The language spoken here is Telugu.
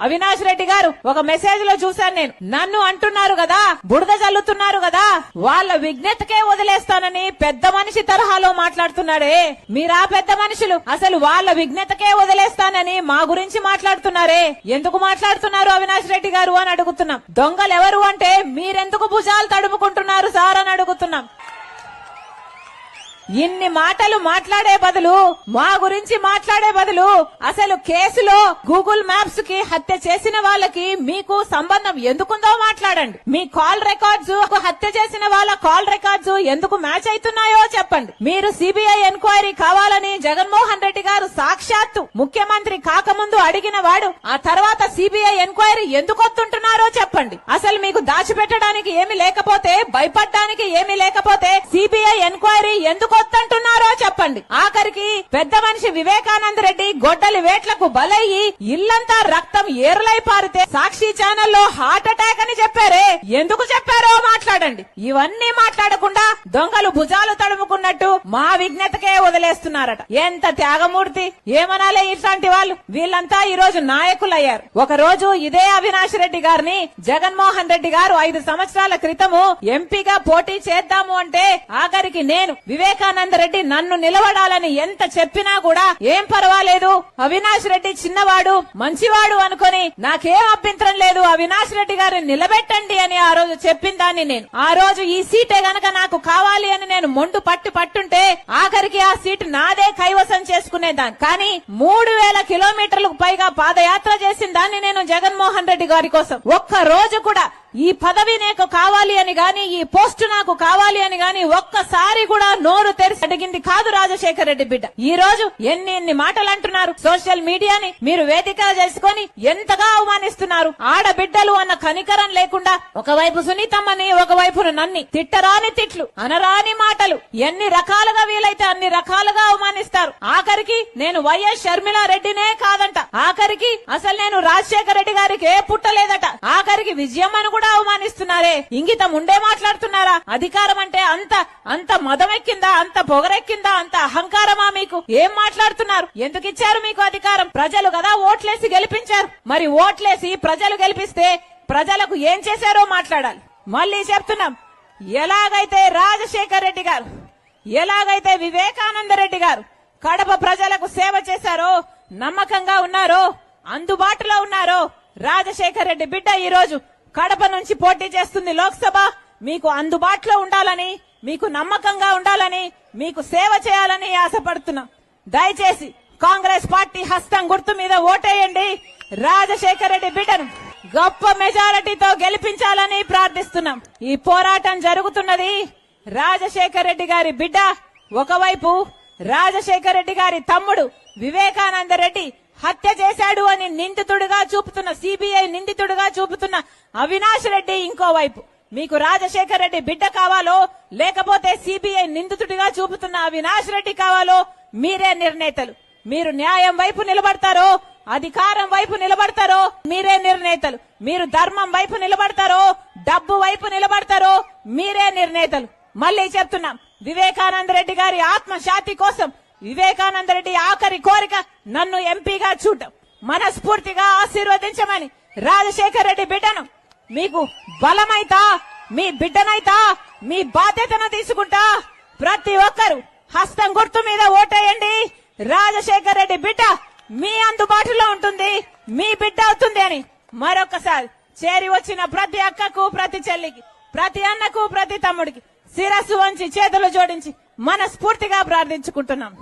అవినాష్ రెడ్డి గారు ఒక మెసేజ్ లో చూశాను నేను. నన్ను అంటున్నారు కదా, బుడద చల్లుతున్నారు కదా, వాళ్ళ విజ్ఞతకే వదిలేస్తానని పెద్ద మనిషి తరహాలో మాట్లాడుతున్నాడే. మీరా పెద్ద మనుషులు అసలు వాళ్ళ విజ్ఞతకే వదిలేస్తానని మా గురించి మాట్లాడుతున్నారే. ఎందుకు మాట్లాడుతున్నారు అవినాష్ రెడ్డి గారు అని అడుగుతున్నాం. దొంగలు ఎవరు అంటే మీరెందుకు భుజాలు తడుపుకుంటున్నారు సార్ అని అడుగుతున్నాం. ఇన్ని మాటలు మాట్లాడే బదులు, మా గురించి మాట్లాడే బదులు అసలు కేసులో గూగుల్ మ్యాప్స్ కి హత్య చేసిన వాళ్ళకి మీకు సంబంధం ఎందుకుందో మాట్లాడండి. మీ కాల్ రికార్డ్స్, హత్య చేసిన వాళ్ళ కాల్ రికార్డ్స్ ఎందుకు మ్యాచ్ అవుతున్నాయో చెప్పండి. మీరు సిబిఐ ఎంక్వైరీ కావాలని జగన్మోహన్ రెడ్డి గారు సాక్షాత్తు ముఖ్యమంత్రి కాకముందు అడిగిన వాడు, ఆ తర్వాత సిబిఐ ఎంక్వైరీ ఎందుకు వస్తుంటున్నారో చెప్పండి. అసలు మీకు దాచిపెట్టడానికి ఏమి లేకపోతే, భయపడడానికి ఏమి లేకపోతే సిబిఐ ఎంక్వైరీ ఎందుకు వస్తుంటున్నారో చెప్పండి. ఆఖరికి పెద్ద మనిషి వివేకానంద రెడ్డి గొడ్డలి వేట్లకు బలయ్యి ఇల్లంతా రక్తం ఏరులై పారితే సాక్షి ఛానల్లో హార్ట్ అటాక్ అని చెప్పారే, ఎందుకు చెప్పారో మాట్లాడండి. ఇవన్నీ మాట్లాడకుండా దొంగలు భుజాలు తడుముకున్నట్టు మా విజ్ఞతకే వదిలేస్తున్నారట. ఎంత త్యాగమూర్తి, ఏమనాలే ఇట్లాంటి వాళ్ళు. వీళ్ళంతా ఈ రోజు నాయకులయ్యారు. ఒక రోజు ఇదే అవినాష్ రెడ్డి గారిని జగన్మోహన్ రెడ్డి గారు 5 సంవత్సరాల క్రితము ఎంపీగా పోటీ చేద్దాము అంటే ఆఖరికి నేను వివేకానంద రెడ్డి నన్ను నిలబడాలని ఎంత చెప్పినా కూడా ఏం పర్వాలేదు, అవినాష్ రెడ్డి చిన్నవాడు మంచివాడు అనుకుని నాకేం అభ్యంతరం లేదు, అవినాష్ రెడ్డి గారిని నిలబెట్టండి అని ఆ రోజు చెప్పిన దాన్ని నేను. ఆ రోజు ఈ సీటే గనక నాకు కావాలి అని నేను మొండు పట్టుంటే ఆఖరికి ఆ సీటు నాదే కైవసం చేసుకునేదాన్ని. కానీ 3000 కిలోమీటర్లకు పైగా పాదయాత్ర చేసిన దాన్ని నేను జగన్మోహన్ రెడ్డి గారి కోసం. ఒక్క రోజు కూడా ఈ పదవి నాకు కావాలి అని గాని, ఈ పోస్టు నాకు కావాలి అని గాని ఒక్కసారి కూడా నోరు తెరిచి అడిగింది కాదు రాజశేఖర రెడ్డి బిడ్డ. ఈ రోజు ఎన్ని మాటలు అంటున్నారు. సోషల్ మీడియాని మీరు వేదిక చేసుకుని ఎంతగా అవమానిస్తున్నారు. ఆడబిడ్డలు అన్న కనికరం లేకుండా ఒకవైపు సునీతమ్మని, ఒకవైపు నన్ని తిట్టరాని తిట్లు, అనరాని మాటలు, ఎన్ని రకాలుగా వీలైతే అన్ని రకాలుగా అవమానిస్తారు. ఆఖరికి నేను వైఎస్ షర్మిలా రెడ్డినే కాదంట, ఆఖరికి అసలు నేను రాజశేఖర రెడ్డి గారికి ఏ పుట్టలేదట, ఆఖరికి విజయమ్మను కూడా అవమానిస్తున్నారే. ఇంగితం ఉండే మాట్లాడుతున్నారా? అధికారం అంటే అంత మదమెక్కిందా, అంత పొగరెక్కిందా, అంత అహంకారమా మీకు? ఏం మాట్లాడుతున్నారు? ఎందుకు ఇచ్చారు మీకు అధికారం? ప్రజలు కదా ఓట్లేసి గెలిపించారు. మరి ఓట్లేసి ప్రజలు గెలిపిస్తే ప్రజలకు ఏం చేశారో మాట్లాడాలి. మళ్ళీ చెప్తున్నాం, ఎలాగైతే రాజశేఖర రెడ్డి గారు, ఎలాగైతే వివేకానంద రెడ్డి గారు కడప ప్రజలకు సేవ చేశారో, నమ్మకంగా ఉన్నారో, అందుబాటులో ఉన్నారో, రాజశేఖర రెడ్డి బిడ్డ ఈ రోజు కడప నుంచి పోటీ చేస్తుంది లోక్సభ. మీకు అందుబాటులో ఉండాలని, మీకు నమ్మకంగా ఉండాలని, మీకు సేవ చేయాలని ఆశపడుతున్నాం. దయచేసి కాంగ్రెస్ పార్టీ హస్తం గుర్తు మీద ఓటేయండి. రాజశేఖర రెడ్డి బిడ్డను గొప్ప మెజారిటీతో గెలిపించాలని ప్రార్థిస్తున్నాం. ఈ పోరాటం జరుగుతున్నది రాజశేఖర రెడ్డి గారి బిడ్డ ఒకవైపు, రాజశేఖర రెడ్డి గారి తమ్ముడు వివేకానంద రెడ్డి హత్య చేశాడు అని నిందితుడిగా చూపుతున్న, సిబిఐ నిందితుడిగా చూపుతున్న అవినాష్ రెడ్డి ఇంకోవైపు. మీకు రాజశేఖర రెడ్డి బిడ్డ కావాలో, లేకపోతే సిబిఐ నిందితుడిగా చూపుతున్న అవినాష్ రెడ్డి కావాలో మీరే నిర్ణేతలు. మీరు న్యాయం వైపు నిలబడతారో, అధికారం వైపు నిలబడతారో మీరే నిర్ణేతలు. మీరు ధర్మం వైపు నిలబడతారో, డబ్బు వైపు నిలబడతారో మీరే నిర్ణేతలు. మళ్లీ చెప్తున్నాం, వివేకానంద రెడ్డి గారి ఆత్మశాంతి కోసం వివేకానంద రెడ్డి ఆఖరి కోరిక నన్ను ఎంపీగా చూడటం. మనస్ఫూర్తిగా ఆశీర్వదించమని రాజశేఖర రెడ్డి బిడ్డను మీకు బలమైతా, మీ బిడ్డనైతా, మీ బాధ్యతను తీసుకుంటా. ప్రతి ఒక్కరు హస్తం గుర్తు మీద ఓటేయండి. రాజశేఖర రెడ్డి బిడ్డ మీ అందుబాటులో ఉంటుంది, మీ బిడ్డ అవుతుంది అని మరొకసారి చేరి వచ్చిన ప్రతి అక్కకు, ప్రతి చెల్లికి, ప్రతి అన్నకు, ప్రతి తమ్ముడికి శిరస్సు వంచి చేతులు జోడించి మనస్ఫూర్తిగా ప్రార్థించుకుంటున్నాం.